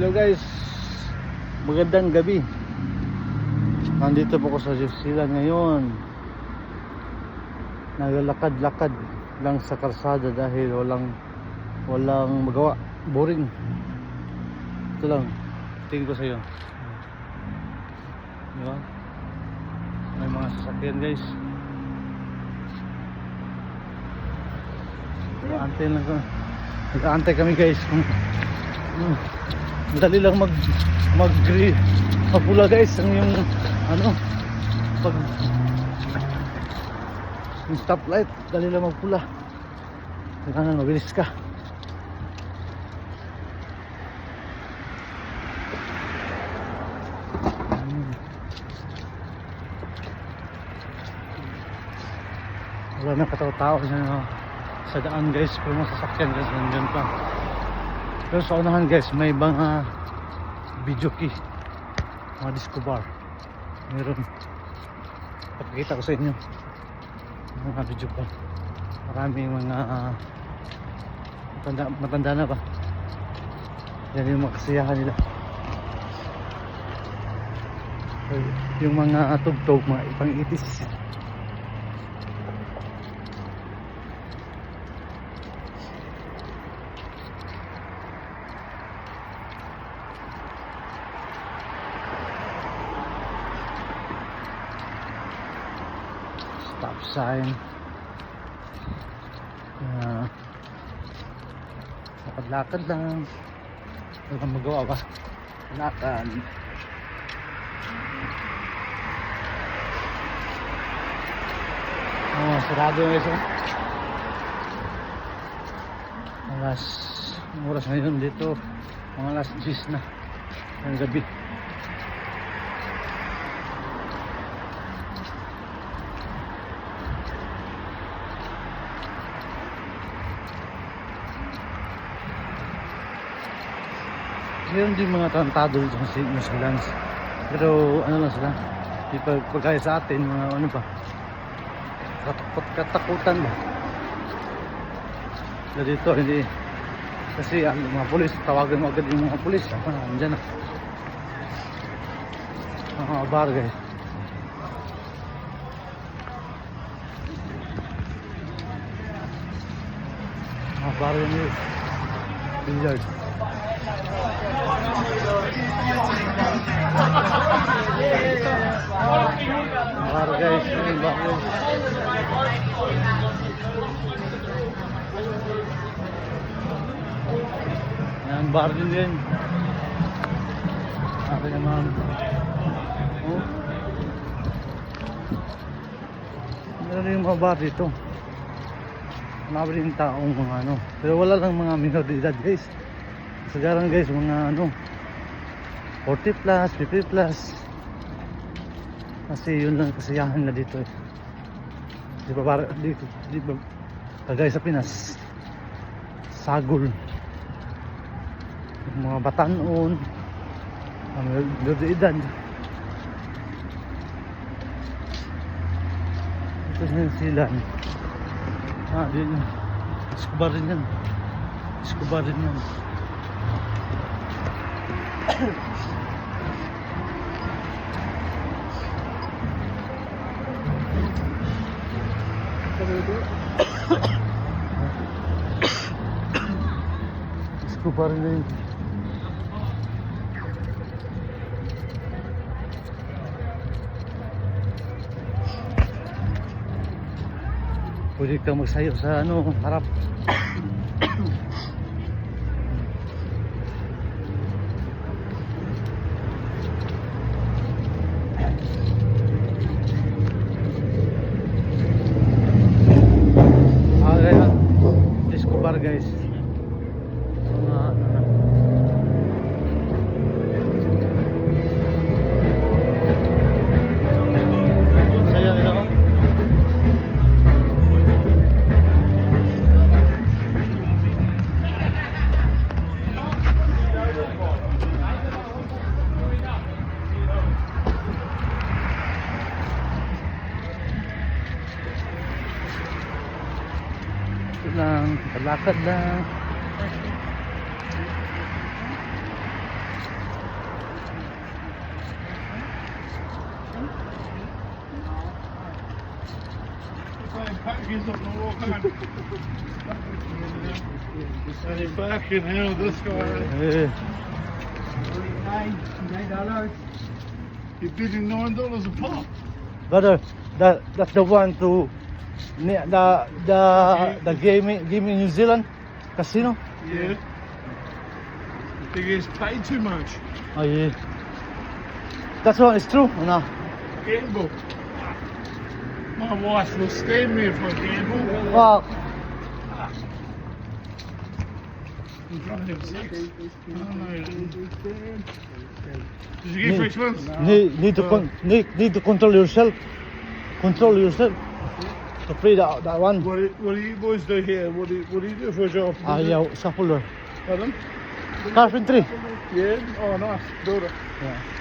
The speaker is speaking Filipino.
Hello guys, magandang gabi. Nandito po ako sa New Zealand ngayon. Naglalakad-lakad lang sa kalsada dahil walang magawa. Boring. Ito lang, tingin ko sa iyo. Diba? May mga sasakyan guys. Antay lang ko. Nag-aantay kami guys. Madali lang mapula guys ang yung pag yung stoplight, dali lang magpula. Kailangan mabilis ka. Wala na katao-tao sa daan guys, pero mga sasakyan guys nandiyan pa. Pero sa unahan guys, may mga video key, mga disco bar. Meron, papakita ko sa inyo mga video bar. Maraming mga matanda na ba. Yan yung mga kasiyahan nila. Yung mga tugtog, mga ipang itis. Stop sign. Lakad-lakad lang. Walang magawa ba? Lakad. Sarado na isa. Ang oras ngayon dito, mga alas 10 na ng gabi. Meron din mga tarantado dito sa New Zealand. Pero ano lang sila, di pagkaya sa atin, mga ano pa, katakutan ba. So dito hindi, kasi ang mga pulis, tawagan mo agad yung mga pulis. Andyan na mga barangay. Mga barangay billiard. Bar guys, ini bar guys. Yan bar din. Apa naman? Oh. Meron yung mga bar dito. Marami din taong mga ano. Pero wala lang mga minor de edad guys. Sekarang guys mga 40 plus, 50 plus. Kasi yun lang kasiyahan na dito eh. Di ba kagaya sa Pinas, sagol, mga batanon, mga edad. Ito sila din Escobar din yan. Escobar din yan. Escobar din. Pwede kang magsayo sa harap. Escobar guys. Saya nila ko. Lang, lakad lang. packages up and walk on. And he's back in here, this guy. Eh, $9. He's bidding $9 a pop. brother, that's the one to the game in New Zealand casino. Yeah. I think he's paid too much. Oh yeah. That's one is true. No. Gamble. My wife will stand me if I gamble. Well, I'm trying to have sex. I don't know. Did you get fresh ones? need to control yourself. Control yourself to play that one. What do you boys do here? What do you do for a job? Ah yeah, scaffolder. Pardon? Carpentry. Yeah? Oh, nice. Builder. Yeah.